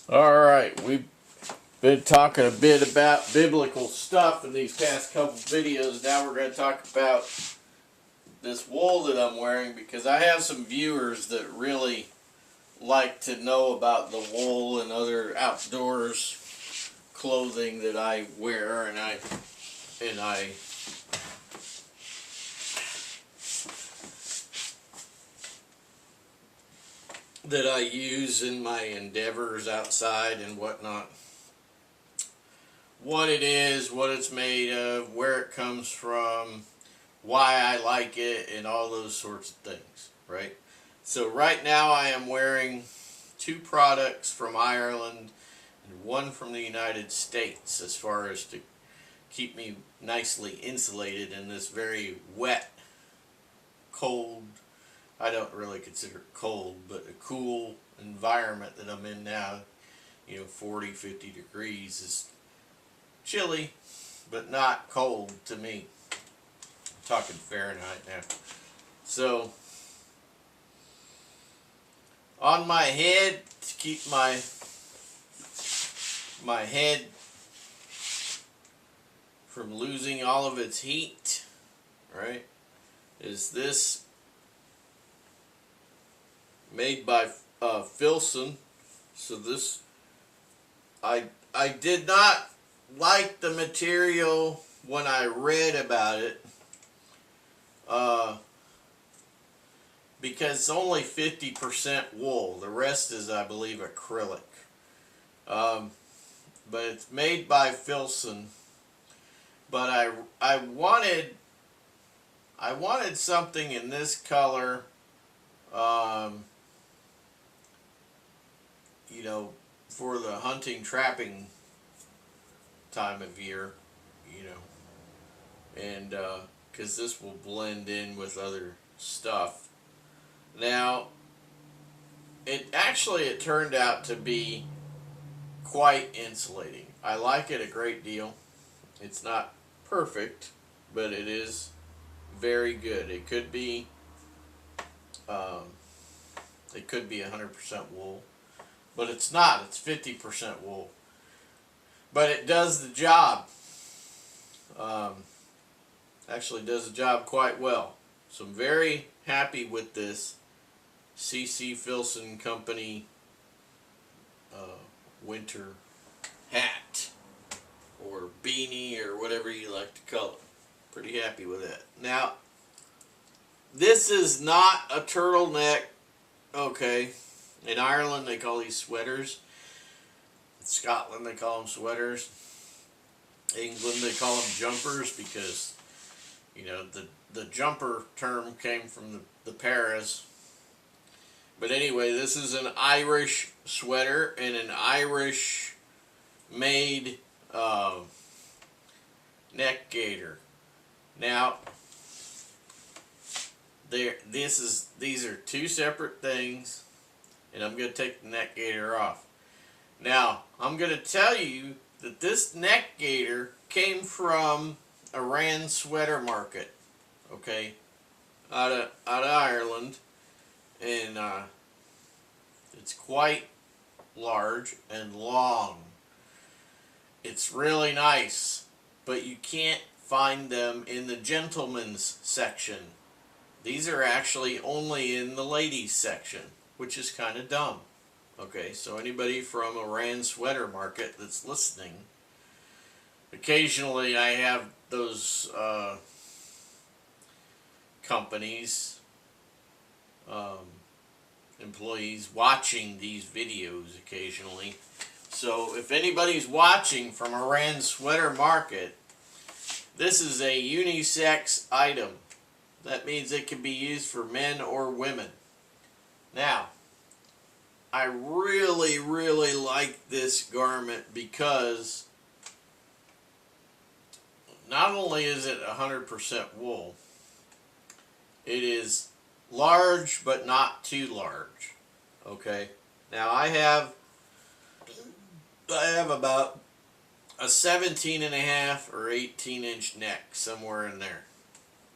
Alright, we've been talking a bit about biblical stuff in these past couple videos. Now we're going to talk about this wool that I'm wearing, because I have some viewers that really like to know about the wool and other outdoors clothing that I wear, and I that I use in my endeavors outside and whatnot. What it is, what it's made of, where it comes from, why I like it, and all those sorts of things, right? So right now I am wearing two products from Ireland and one from the United States, as far as to keep me nicely insulated in this very wet, cold, I don't really consider it cold, but a cool environment that I'm in now. 40, 50 degrees is chilly, but not cold to me. I'm talking Fahrenheit now. So, on my head, to keep my head from losing all of its heat, right, is this made by Filson. So this, I did not like the material when I read about it, because it's only 50% wool. The rest is, I believe, acrylic. But it's made by Filson. But I wanted something in this color, for the hunting, trapping time of year, and because this will blend in with other stuff. Now, it turned out to be quite insulating. I like it a great deal. It's not perfect, but it is very good. It could be 100% wool, but it's not. It's 50% wool. But it does the job. Actually does the job quite well. So I'm very happy with this C.C. Filson Company winter hat, or beanie, or whatever you like to call it. Pretty happy with that. Now, this is not a turtleneck. Okay. In Ireland, they call these sweaters. In Scotland, they call them sweaters. England, they call them jumpers, because, the jumper term came from the Paris. But anyway, this is an Irish sweater and an Irish made neck gaiter. Now, these are two separate things, and I'm going to take the neck gaiter off. Now, I'm going to tell you that this neck gaiter came from ARAN sweater market, okay, out of Ireland, and it's quite large and long. It's really nice, but you can't find them in the gentleman's section. These are actually only in the ladies section, which is kind of dumb. Okay, so anybody from ARAN sweater market that's listening, occasionally I have those companies, employees watching these videos occasionally. So if anybody's watching from ARAN sweater market, this is a unisex item. That means it can be used for men or women. Now, I really, really like this garment, because not only is it 100% wool, it is large but not too large. Okay? Now I have about a 17.5 or 18-inch neck, somewhere in there.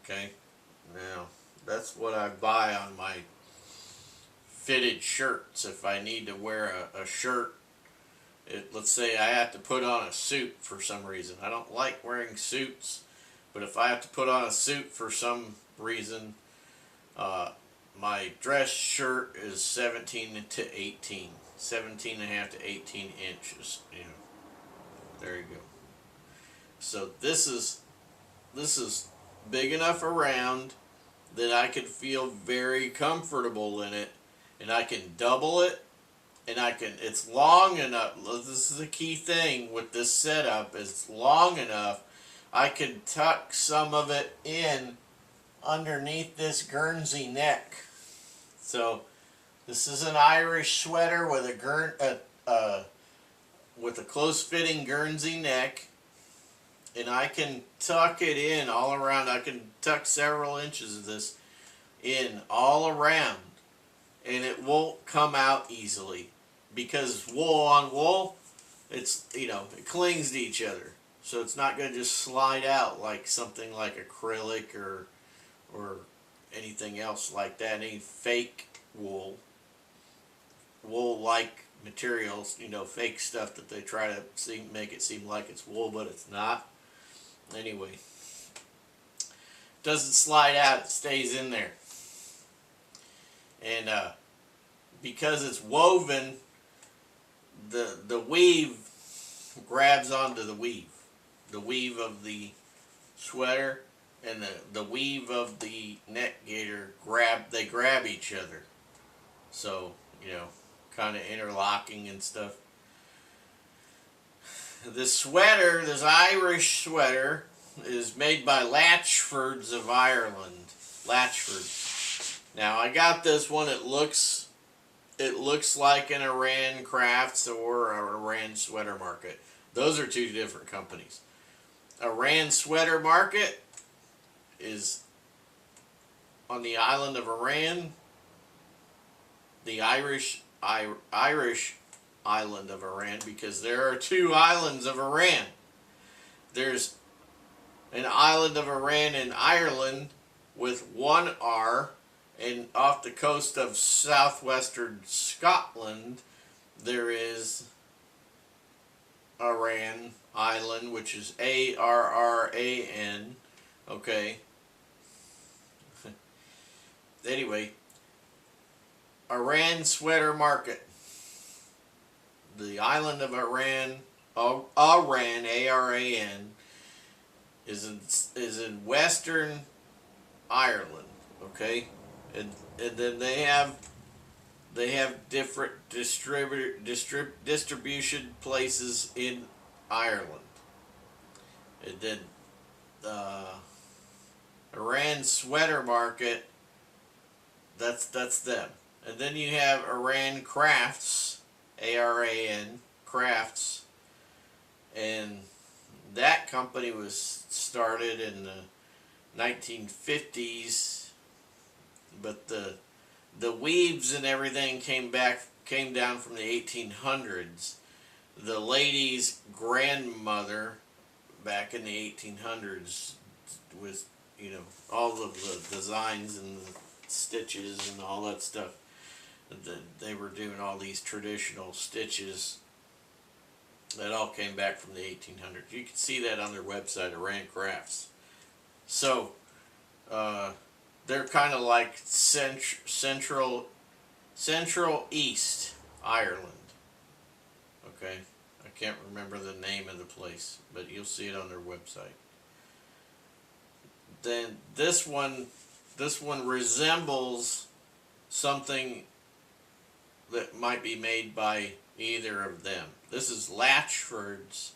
Okay? Now, that's what I buy on my fitted shirts. If I need to wear a shirt Let's say I have to put on a suit for some reason. I don't like wearing suits, but if I have to put on a suit for some reason, my dress shirt is 17 to 18, 17 and a half to 18 inches. There you go. So this is big enough around that I can feel very comfortable in it, and I can double it, and it's long enough. This is the key thing with this setup. It's long enough I can tuck some of it in underneath this Guernsey neck. So this is an Irish sweater with a close-fitting Guernsey neck, and I can tuck it in all around. I can tuck several inches of this in all around, and it won't come out easily because wool on wool, it clings to each other. So it's not going to just slide out like something like acrylic or anything else like that. Any fake wool like materials, fake stuff that they try to make it seem like it's wool, but it's not. Anyway, doesn't slide out, it stays in there. And because it's woven, the weave grabs onto the weave of the sweater and the weave of the neck gaiter grab each other. So, kind of interlocking and stuff. This Irish sweater, is made by Latchfords of Ireland. Latchford. Now I got this one. It looks like an ARAN Crafts or an ARAN Sweater Market. Those are two different companies. ARAN Sweater Market is on the island of ARAN, the Irish island of ARAN, because there are two islands of ARAN. There's an island of ARAN in Ireland with one R, and off the coast of southwestern Scotland there is ARAN Island, which is ARRAN. Okay. Anyway, ARAN Sweater Market. The island of ARAN, ARAN, is in Western Ireland. Okay, and then they have different distribution places in Ireland. And then ARAN Sweater Market, that's them. And then you have ARAN Crafts, ARAN Crafts, and that company was started in the 1950s, but the weaves and everything came down from the 1800s. The lady's grandmother back in the 1800s was, all of the designs and the stitches and all that stuff. They were doing all these traditional stitches that all came back from the 1800s. You can see that on their website, ARAN Crafts. So they're kind of like central East Ireland. Okay, I can't remember the name of the place, but you'll see it on their website. Then this one resembles something that might be made by either of them. This is Latchford's,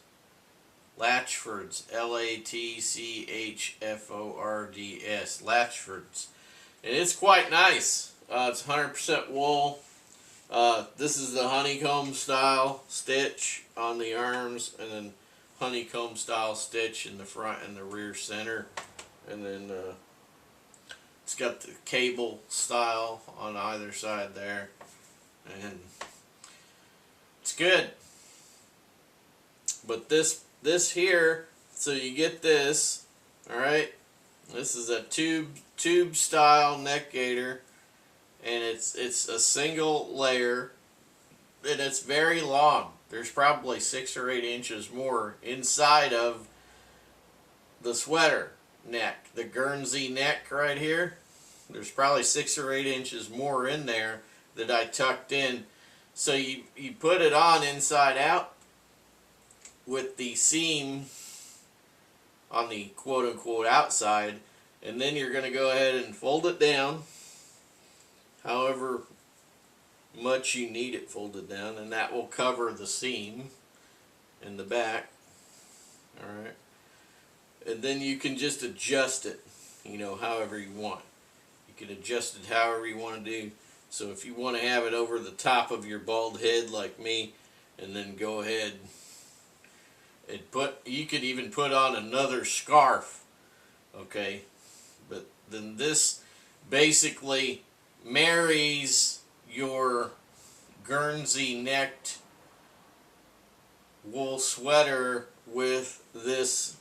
Latchfords, Latchfords, Latchfords. And it's quite nice. It's 100% wool. This is the honeycomb style stitch on the arms, and then honeycomb style stitch in the front and the rear center, and then it's got the cable style on either side there, and it's good. But this here, so you get this, all right. This is a tube style neck gaiter, and it's a single layer, and it's very long. there's probably 6 or 8 inches more inside of the sweater neck. The Guernsey neck right here, there's probably 6 or 8 inches more in there that I tucked in. So you put it on inside out with the seam on the quote-unquote outside, and then you're going to go ahead and fold it down however much you need it folded down, and that will cover the seam in the back. Alright, and then you can just adjust it, you know, however you want. You can adjust it however you want to do. So if you want to have it over the top of your bald head like me, and then go ahead and you could even put on another scarf, okay? But then this basically marries your Guernsey necked wool sweater with this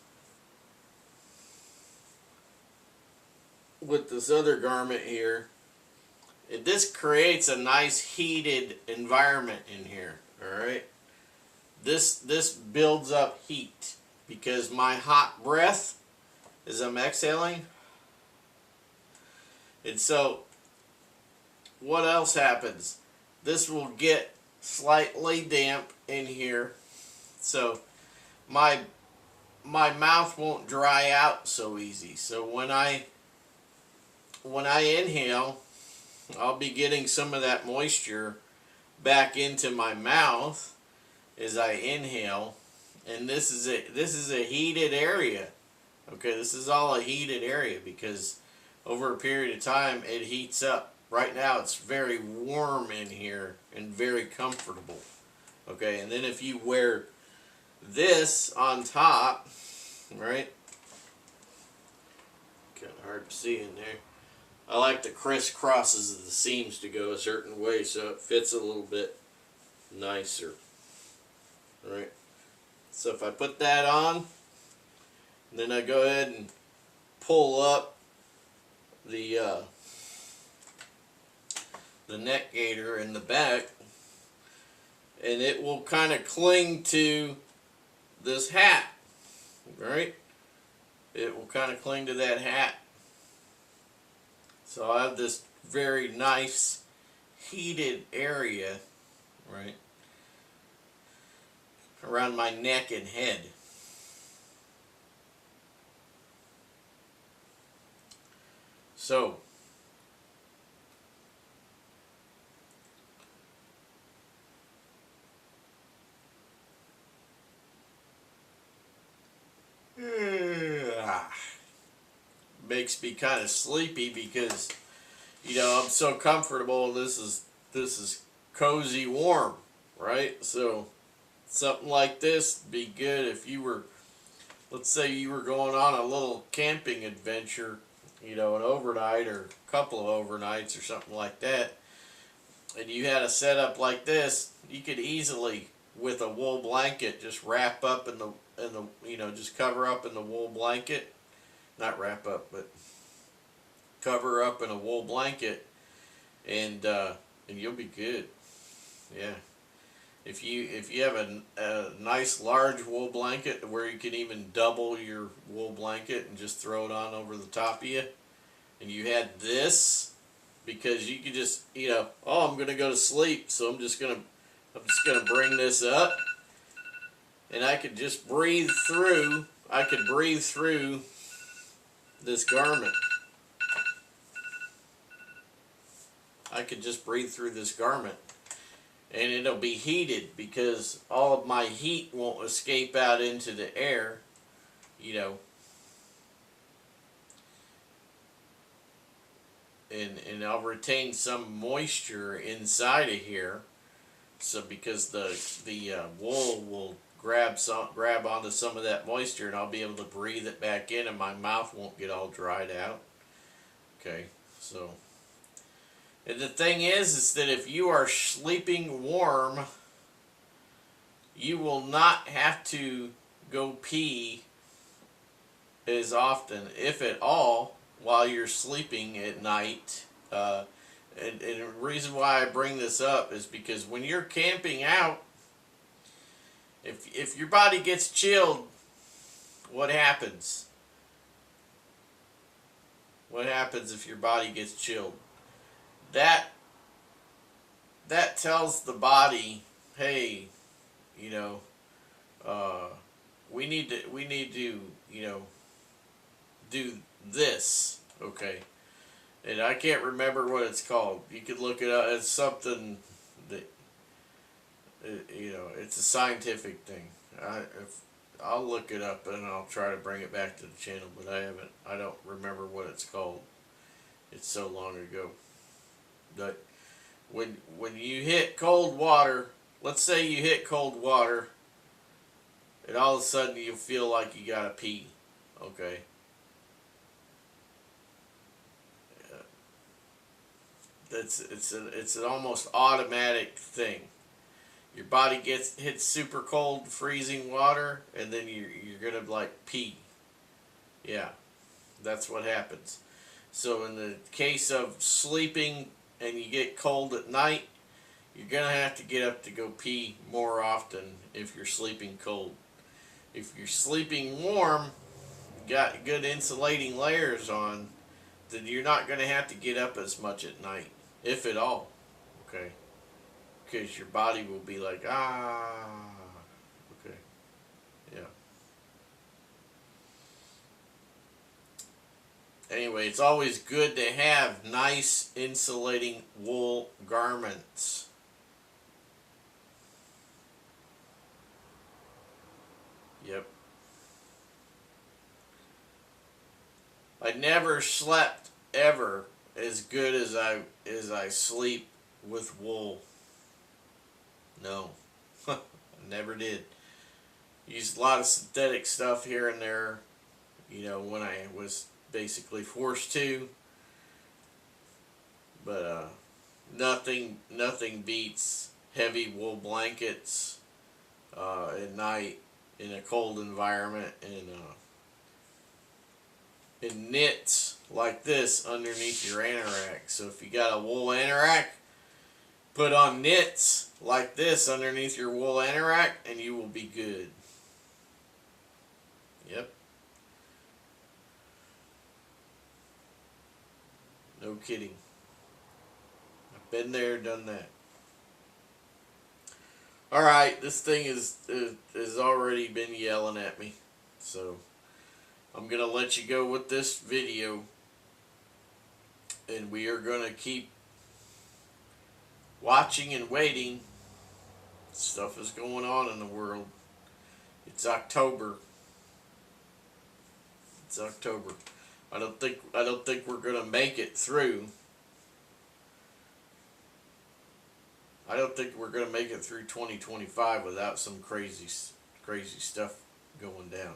other garment here. This creates a nice heated environment in here. Alright, this builds up heat because my hot breath as I'm exhaling. And so what else happens? This will get slightly damp in here, so my mouth won't dry out so easy. So when I inhale, I'll be getting some of that moisture back into my mouth as I inhale. And this is a heated area. Okay, this is all a heated area because over a period of time it heats up. Right now it's very warm in here and very comfortable. Okay, and then if you wear this on top, right? Kind of hard to see in there. I like the crisscrosses of the seams to go a certain way so it fits a little bit nicer. Alright, so if I put that on, then I go ahead and pull up the neck gaiter in the back, and it will kind of cling to this hat, right? It will kind of cling to that hat. So I have this very nice heated area, right, around my neck and head. So makes me kind of sleepy because, you know, I'm so comfortable. This is cozy warm, right? So something like this would be good if you were, let's say you were going on a little camping adventure, you know, an overnight or a couple of overnights or something like that, and you had a setup like this. You could easily, with a wool blanket, just wrap up in the you know, just cover up in the wool blanket. Not wrap up, but cover up in a wool blanket, and you'll be good. Yeah. If you have a nice large wool blanket where you can even double your wool blanket and just throw it on over the top of you, and you had this, because you could just, you know, oh, I'm gonna go to sleep, so I'm just gonna bring this up, and I could just breathe through. I could breathe through this garment. I could just breathe through this garment, and it'll be heated because all of my heat won't escape out into the air, you know, and I'll retain some moisture inside of here. So because the wool will grab onto some of that moisture, and I'll be able to breathe it back in, and my mouth won't get all dried out. Okay, so, and the thing is that if you are sleeping warm, you will not have to go pee as often, if at all, while you're sleeping at night. And the reason why I bring this up is because when you're camping out, If your body gets chilled, what happens? What happens if your body gets chilled? That that tells the body, hey, you know, uh, we need to do this, okay? And I can't remember what it's called. You could look it up. It's something that it's a scientific thing. I'll look it up and I'll try to bring it back to the channel, but I don't remember what it's called. It's so long ago. But when you hit cold water, let's say you hit cold water, and all of a sudden you feel like you gotta pee, okay? It's an almost automatic thing. Your body hits super cold, freezing water, and then you're gonna like pee. Yeah, that's what happens. So in the case of sleeping and you get cold at night, you're gonna have to get up to go pee more often if you're sleeping cold. If you're sleeping warm, got good insulating layers on, then you're not gonna have to get up as much at night, if at all. Okay. Because your body will be like, okay, yeah. Anyway, it's always good to have nice insulating wool garments. Yep. I never slept ever as good as I sleep with wool. No, I never did. Used a lot of synthetic stuff here and there, when I was basically forced to. But nothing beats heavy wool blankets at night in a cold environment, and knits like this underneath your anorak. So if you got a wool anorak, put on knits like this underneath your wool anorak and you will be good. Yep. No kidding. I've been there, done that. Alright, this thing has already been yelling at me. So I'm going to let you go with this video. And we are going to keep watching and waiting. Stuff is going on in the world. It's October. It's October. I don't think we're gonna make it through. I don't think we're gonna make it through 2025 without some crazy stuff going down.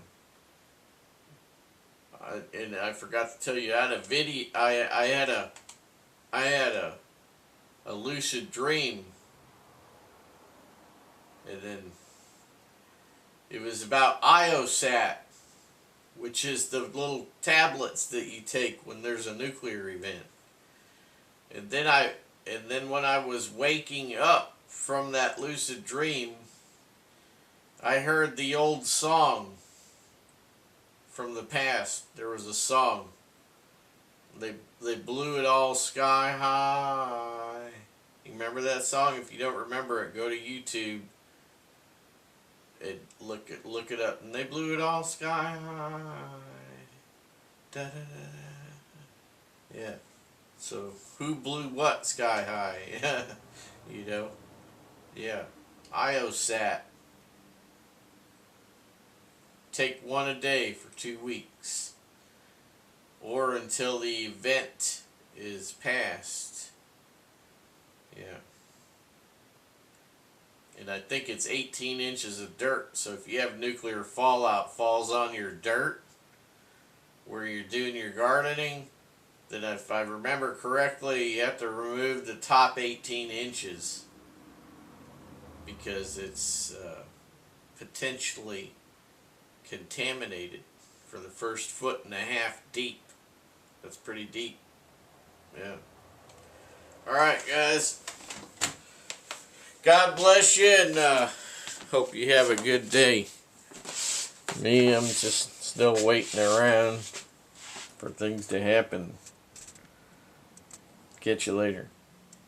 And I forgot to tell you, I had a video. I had a lucid dream, and then it was about IOSAT, which is the little tablets that you take when there's a nuclear event. And then when I was waking up from that lucid dream, I heard the old song from the past. There was a song. They blew it all sky high. You remember that song? If you don't remember it, go to YouTube and look it up. And they blew it all sky high. Da, da, da, da. Yeah. So who blew what sky high? Yeah. IOSAT. Take one a day for 2 weeks. Or until the event is past. Yeah. And I think it's 18 inches of dirt. So if you have nuclear fallout falls on your dirt where you're doing your gardening, then if I remember correctly, you have to remove the top 18 inches because it's potentially contaminated for the first 1.5 feet deep. That's pretty deep. Yeah. Alright, guys. God bless you, and Hope you have a good day. Me, I'm just still waiting around for things to happen. Catch you later.